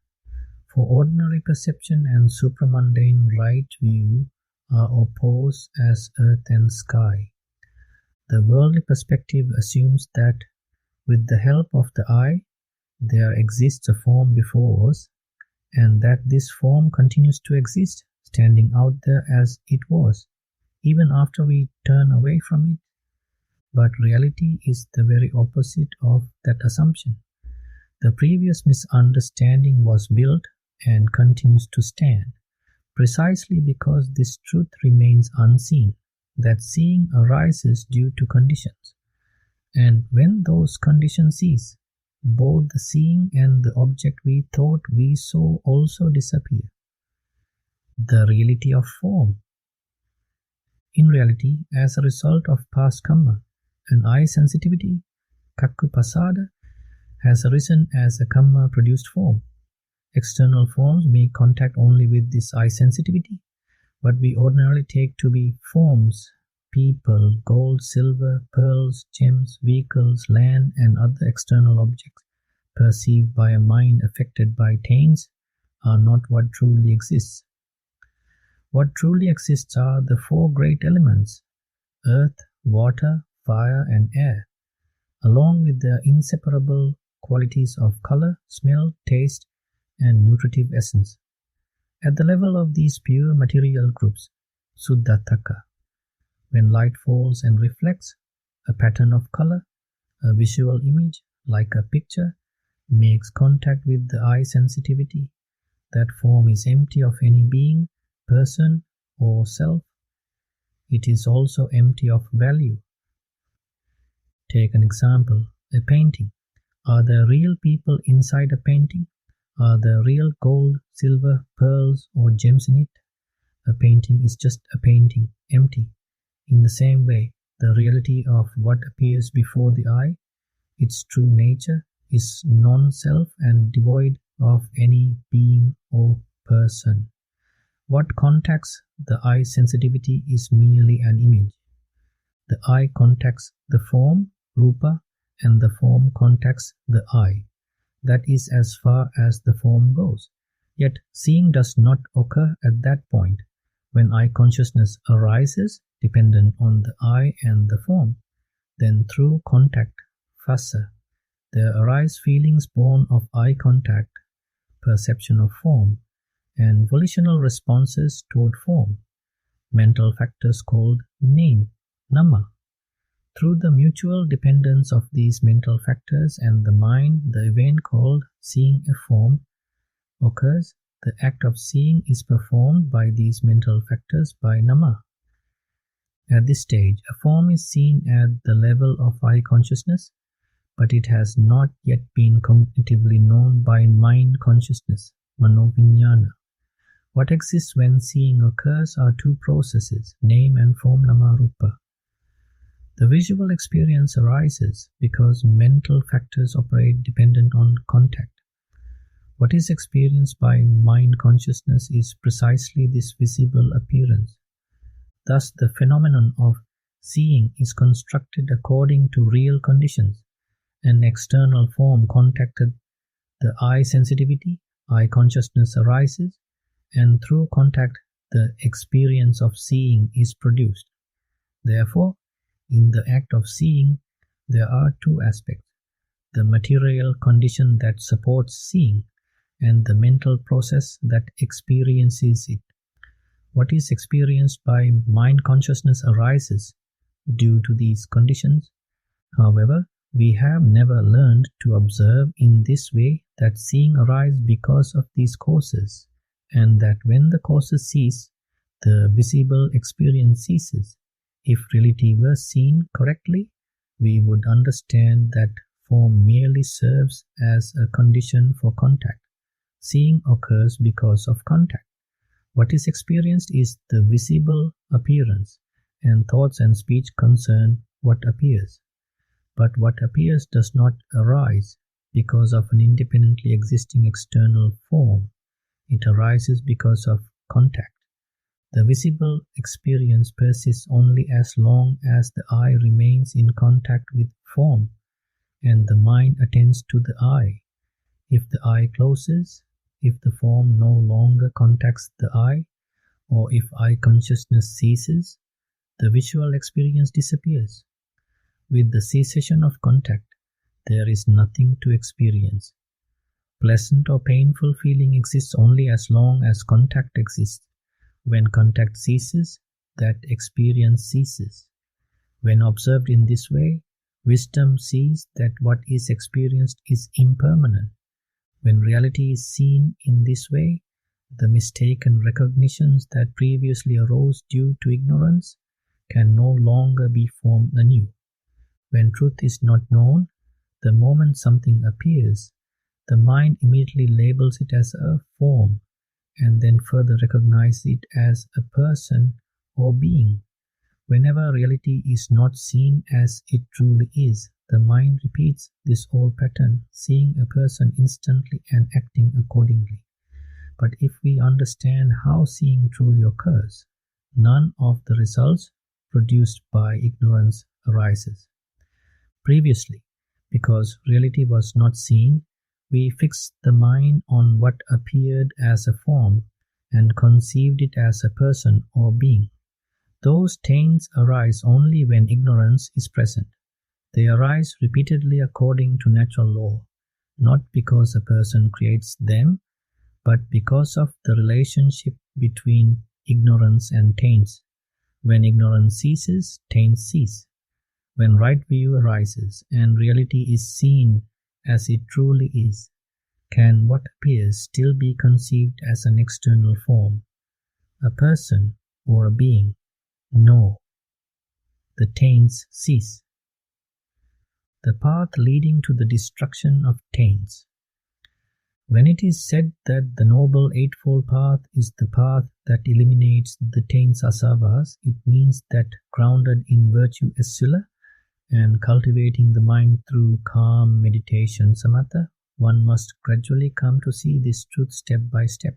For ordinary perception and supramundane right view are opposed as earth and sky. The worldly perspective assumes that with the help of the eye, there exists a form before us, and that this form continues to exist, standing out there as it was, even after we turn away from it. But reality is the very opposite of that assumption. The previous misunderstanding was built and continues to stand, precisely because this truth remains unseen, that seeing arises due to conditions. And when those conditions cease, both the seeing and the object we thought we saw also disappear. The reality of form. In reality, as a result of past karma, an eye sensitivity, kakku pasada, has arisen as a karma-produced form. External forms make contact only with this eye sensitivity, what we ordinarily take to be forms, people, gold, silver, pearls, gems, vehicles, land, and other external objects perceived by a mind affected by taints are not what truly exists. What truly exists are the four great elements, earth, water, fire, and air, along with their inseparable qualities of color, smell, taste, and nutritive essence. At the level of these pure material groups, Suddhataka, when light falls and reflects, a pattern of color, a visual image, like a picture, makes contact with the eye sensitivity. That form is empty of any being, person, or self. It is also empty of value. Take an example, a painting. Are there real people inside a painting? Are there real gold, silver, pearls, or gems in it? A painting is just a painting, empty. In the same way, the reality of what appears before the eye, its true nature, is non-self and devoid of any being or person. What contacts the eye sensitivity is merely an image. The eye contacts the form, rupa, and the form contacts the eye. That is as far as the form goes. Yet seeing does not occur at that point. When eye consciousness arises, dependent on the eye and the form, then through contact, phassa, there arise feelings born of eye contact, perception of form, and volitional responses toward form, mental factors called name, Dhamma. Through the mutual dependence of these mental factors and the mind, the event called seeing a form occurs. The act of seeing is performed by these mental factors by Dhamma. At this stage, a form is seen at the level of eye consciousness, but it has not yet been cognitively known by mind consciousness, manoviññāna. What exists when seeing occurs are two processes, name and form namarupa. The visual experience arises because mental factors operate dependent on contact. What is experienced by mind consciousness is precisely this visible appearance. Thus, the phenomenon of seeing is constructed according to real conditions. An external form contacted the eye sensitivity, eye consciousness arises, and through contact the experience of seeing is produced. Therefore, in the act of seeing, there are two aspects: the material condition that supports seeing, and the mental process that experiences it. What is experienced by mind consciousness arises due to these conditions. However, we have never learned to observe in this way that seeing arises because of these causes, and that when the causes cease, the visible experience ceases. If reality were seen correctly, we would understand that form merely serves as a condition for contact. Seeing occurs because of contact. What is experienced is the visible appearance, and thoughts and speech concern what appears. But what appears does not arise because of an independently existing external form. It arises because of contact. The visible experience persists only as long as the eye remains in contact with form, and the mind attends to the eye. If the eye closes, if the form no longer contacts the eye, or if eye consciousness ceases, the visual experience disappears. With the cessation of contact, there is nothing to experience. Pleasant or painful feeling exists only as long as contact exists. When contact ceases, that experience ceases. When observed in this way, wisdom sees that what is experienced is impermanent. When reality is seen in this way, the mistaken recognitions that previously arose due to ignorance can no longer be formed anew. When truth is not known, the moment something appears, the mind immediately labels it as a form, and then further recognizes it as a person or being. Whenever reality is not seen as it truly is, the mind repeats this old pattern, seeing a person instantly and acting accordingly. But if we understand how seeing truly occurs, none of the results produced by ignorance arises. Previously, because reality was not seen, we fixed the mind on what appeared as a form and conceived it as a person or being. Those taints arise only when ignorance is present. They arise repeatedly according to natural law, not because a person creates them, but because of the relationship between ignorance and taints. When ignorance ceases, taints cease. When right view arises and reality is seen as it truly is, can what appears still be conceived as an external form, a person or a being? No. The taints cease. The path leading to the destruction of taints. When it is said that the Noble Eightfold Path is the path that eliminates the taints Āsavas, it means that grounded in virtue Sila and cultivating the mind through calm meditation samatha, one must gradually come to see this truth step by step.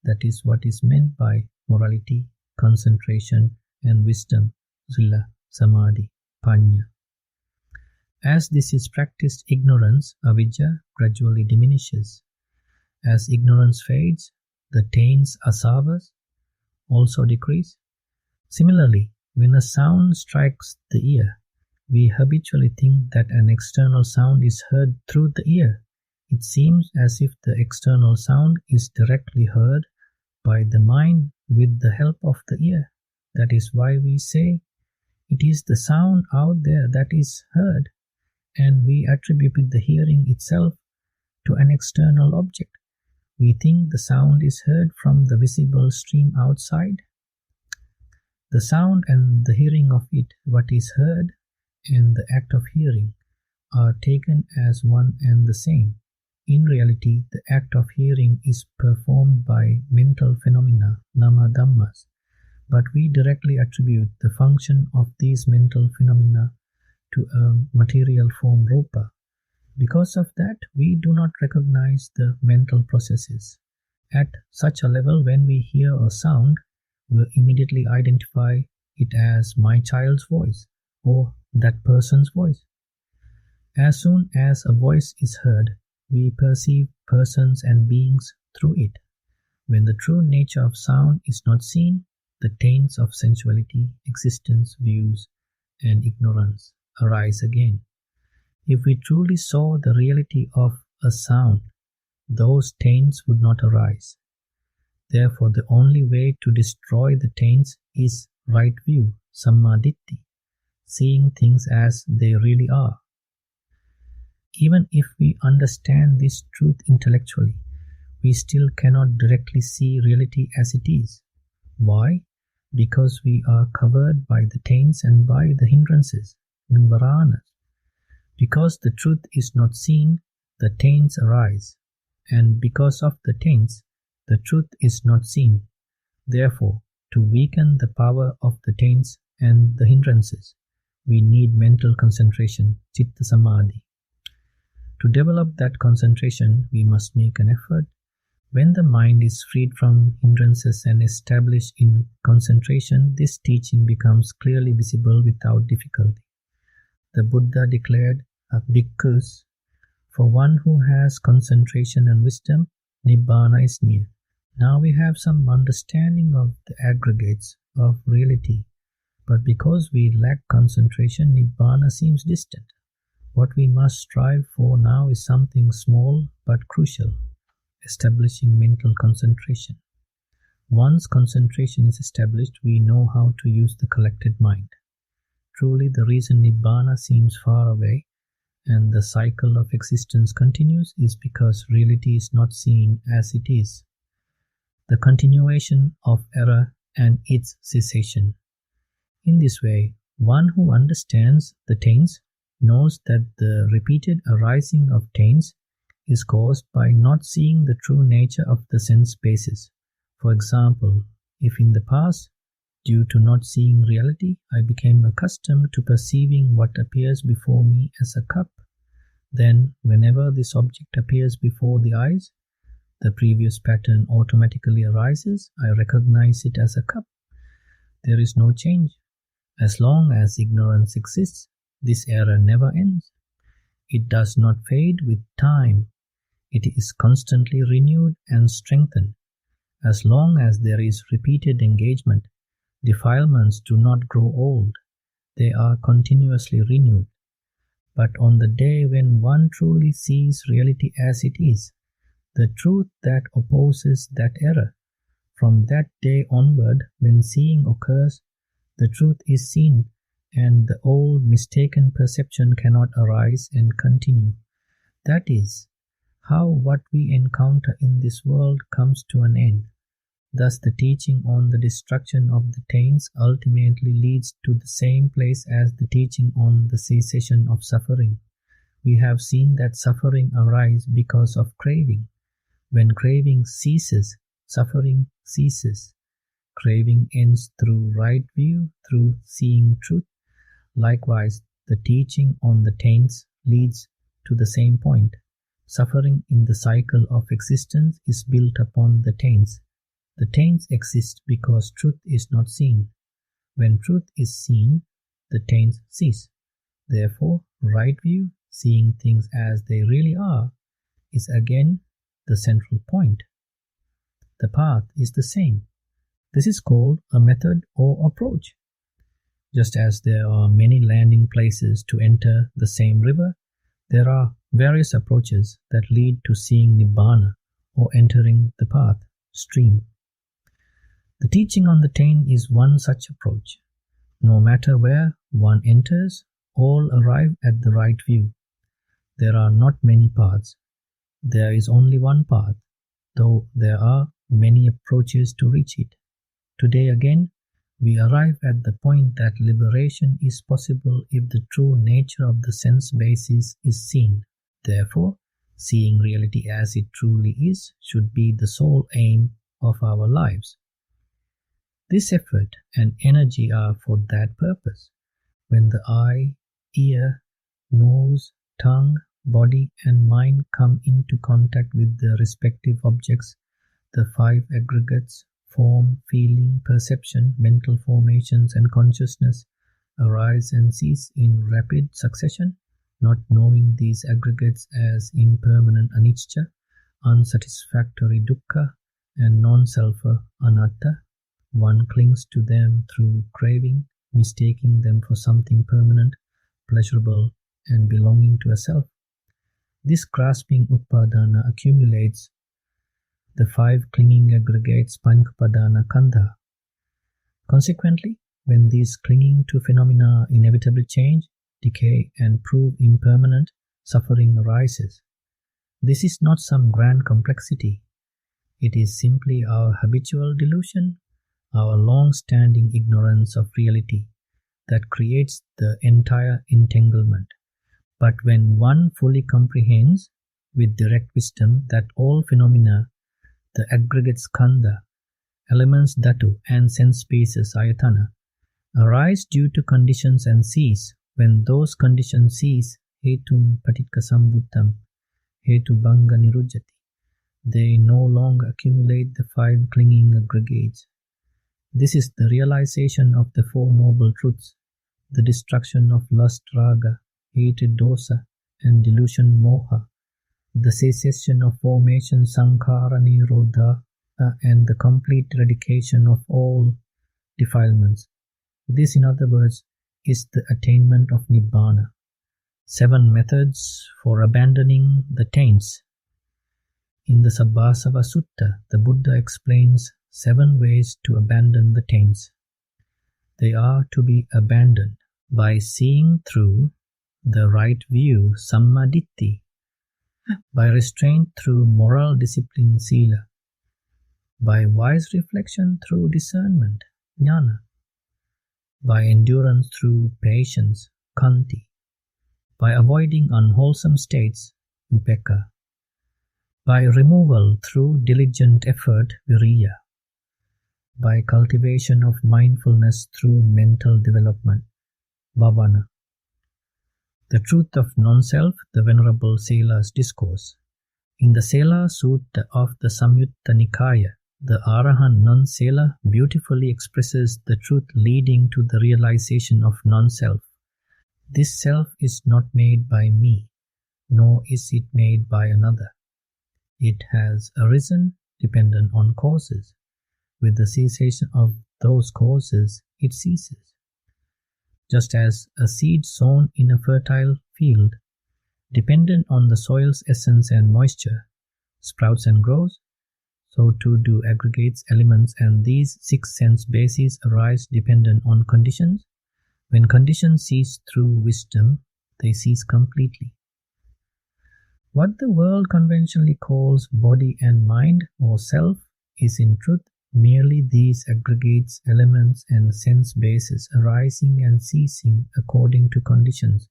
That is what is meant by morality, concentration, and wisdom, Sila, Samadhi, Panya. As this is practiced, ignorance, avijja, gradually diminishes. As ignorance fades, the taints Āsavas also decrease. Similarly, when a sound strikes the ear, we habitually think that an external sound is heard through the ear. It seems as if the external sound is directly heard by the mind with the help of the ear. That is why we say, it is the sound out there that is heard, and we attribute the hearing itself to an external object. We think the sound is heard from the visible stream outside. The sound and the hearing of it, what is heard, and the act of hearing are taken as one and the same. In reality, the act of hearing is performed by mental phenomena, nama dhammas, but we directly attribute the function of these mental phenomena to a material form rupa. Because of that, we do not recognize the mental processes. At such a level, when we hear a sound, we immediately identify it as my child's voice or that person's voice. As soon as a voice is heard, we perceive persons and beings through it. When the true nature of sound is not seen, the taints of sensuality, existence, views, and ignorance arise again. If we truly saw the reality of a sound, those taints would not arise. Therefore, the only way to destroy the taints is right view, sammaditthi, seeing things as they really are. Even if we understand this truth intellectually, we still cannot directly see reality as it is. Why? Because we are covered by the taints and by the hindrances, Nibbāna. Because the truth is not seen, the taints arise, and because of the taints, the truth is not seen. Therefore, to weaken the power of the taints and the hindrances, we need mental concentration, citta samadhi. To develop that concentration, we must make an effort. When the mind is freed from hindrances and established in concentration, this teaching becomes clearly visible without difficulty. The Buddha declared, Bhikkhus, for one who has concentration and wisdom, Nibbāna is near. Now we have some understanding of the aggregates of reality, but because we lack concentration, Nibbāna seems distant. What we must strive for now is something small but crucial, establishing mental concentration. Once concentration is established, we know how to use the collected mind. Truly, the reason Nibbāna seems far away and the cycle of existence continues is because reality is not seen as it is. The continuation of error and its cessation. In this way, one who understands the taints knows that the repeated arising of taints is caused by not seeing the true nature of the sense basis. For example, if in the past, due to not seeing reality, I became accustomed to perceiving what appears before me as a cup, then whenever this object appears before the eyes, the previous pattern automatically arises. I recognize it as a cup. There is no change. As long as ignorance exists, this error never ends. It does not fade with time. It is constantly renewed and strengthened. As long as there is repeated engagement, defilements do not grow old. They are continuously renewed. But on the day when one truly sees reality as it is, the truth that opposes that error, from that day onward, when seeing occurs, the truth is seen, and the old mistaken perception cannot arise and continue. That is how what we encounter in this world comes to an end. Thus the teaching on the destruction of the taints ultimately leads to the same place as the teaching on the cessation of suffering. We have seen that suffering arises because of craving. When craving ceases, suffering ceases. Craving ends through right view, through seeing truth. Likewise, the teaching on the taints leads to the same point. Suffering in the cycle of existence is built upon the taints. The taints exist because truth is not seen. When truth is seen, the taints cease. Therefore, right view, seeing things as they really are, is again the central point. The path is the same. This is called a method or approach. Just as there are many landing places to enter the same river, there are various approaches that lead to seeing Nibbāna or entering the path, stream. The teaching on the taint is one such approach. No matter where one enters, all arrive at the right view. There are not many paths. There is only one path, though there are many approaches to reach it. Today again, we arrive at the point that liberation is possible if the true nature of the sense basis is seen. Therefore, Seeing reality as it truly is should be the sole aim of our lives. This effort and energy are for that purpose. When the eye, ear, nose, tongue, body and mind come into contact with the respective objects, the five aggregates, form, feeling, perception, mental formations and consciousness arise and cease in rapid succession. Not knowing these aggregates as impermanent anicca, unsatisfactory dukkha, and non-selfer anatta, one clings to them through craving, mistaking them for something permanent, pleasurable, and belonging to a self. This grasping upadana accumulates the five clinging aggregates panchupadana khandha. Consequently, when these clinging to phenomena inevitably change, decay, and prove impermanent, suffering arises. This is not some grand complexity. It is simply our habitual delusion, our long-standing ignorance of reality, that creates the entire entanglement. But when one fully comprehends, with direct wisdom, that all phenomena, the aggregates khandha, elements dhatu, and sense spaces ayatana, arise due to conditions and cease, when those conditions cease, hetum paticca sambuttam, hetu bhanga nirujjati, they no longer accumulate the five clinging aggregates. This is the realization of the Four Noble Truths, the destruction of lust raga, hatred dosa, and delusion moha, the cessation of formation sankhara nirodha, and the complete eradication of all defilements. This, in other words, is the attainment of Nibbāna. 7 methods for abandoning the taints. In the Āsavas Sutta, the Buddha explains 7 ways to abandon the taints. They are to be abandoned by seeing through the right view, sammaditthi, by restraint through moral discipline, sila, by wise reflection through discernment, jnana, by endurance through patience, khanti, by avoiding unwholesome states, upekkha, by removal through diligent effort, viriya, by cultivation of mindfulness through mental development, bhavana. The truth of non-self, the Venerable Sāla's Discourse. In the Sāla Sutta of the Samyutta Nikaya, the Arahant non-Sāla beautifully expresses the truth leading to the realization of non-self. This self is not made by me, nor is it made by another. It has arisen dependent on causes. With the cessation of those causes, it ceases. Just as a seed sown in a fertile field, dependent on the soil's essence and moisture, sprouts and grows, so too do aggregates, elements, and these 6 sense bases arise dependent on conditions. When conditions cease through wisdom, they cease completely. What the world conventionally calls body and mind or self is in truth merely these aggregates, elements, and sense bases arising and ceasing according to conditions,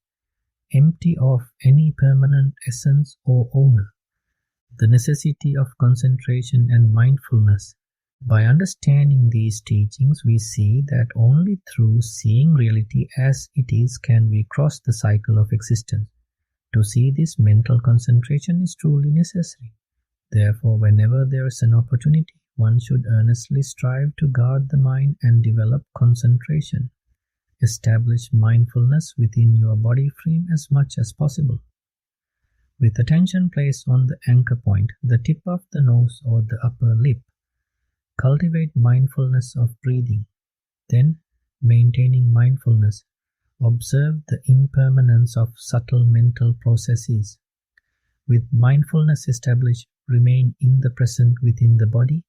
empty of any permanent essence or owner. The necessity of concentration and mindfulness. By understanding these teachings, we see that only through seeing reality as it is can we cross the cycle of existence. To see this, mental concentration is truly necessary. Therefore, whenever there is an opportunity, one should earnestly strive to guard the mind and develop concentration. Establish mindfulness within your body frame as much as possible. With attention placed on the anchor point, the tip of the nose or the upper lip, cultivate mindfulness of breathing. Then, maintaining mindfulness, observe the impermanence of subtle mental processes. With mindfulness established, remain in the present within the body,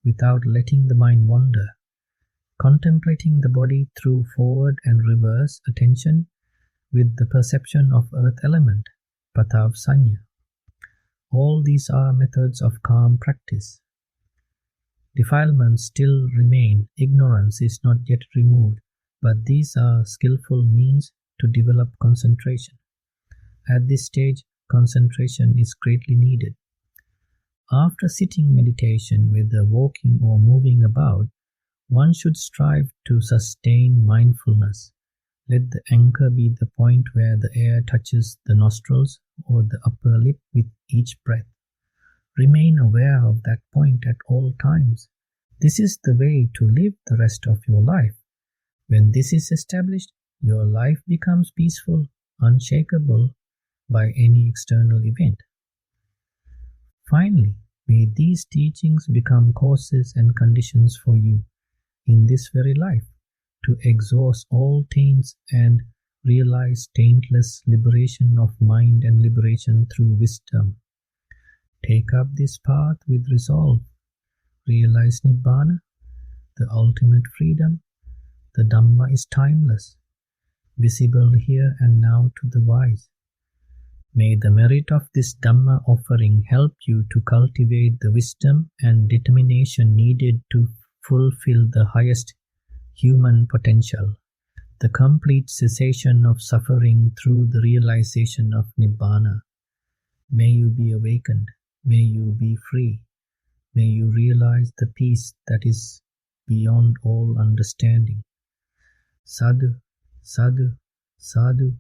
without letting the mind wander, contemplating the body through forward and reverse attention with the perception of earth element, patav sanya. All these are methods of calm practice. Defilements still remain, ignorance is not yet removed, but these are skillful means to develop concentration. At this stage, concentration is greatly needed. After sitting meditation, whether walking or moving about, one should strive to sustain mindfulness. Let the anchor be the point where the air touches the nostrils or the upper lip with each breath. Remain aware of that point at all times. This is the way to live the rest of your life. When this is established, your life becomes peaceful, unshakable by any external event. Finally, may these teachings become causes and conditions for you in this very life to exhaust all taints and realize taintless liberation of mind and liberation through wisdom. Take up this path with resolve. Realize Nibbāna, the ultimate freedom. The Dhamma is timeless, visible here and now to the wise. May the merit of this Dhamma offering help you to cultivate the wisdom and determination needed to fulfill the highest human potential, the complete cessation of suffering through the realization of Nibbāna. May you be awakened. May you be free. May you realize the peace that is beyond all understanding. Sadhu, sadhu, sadhu.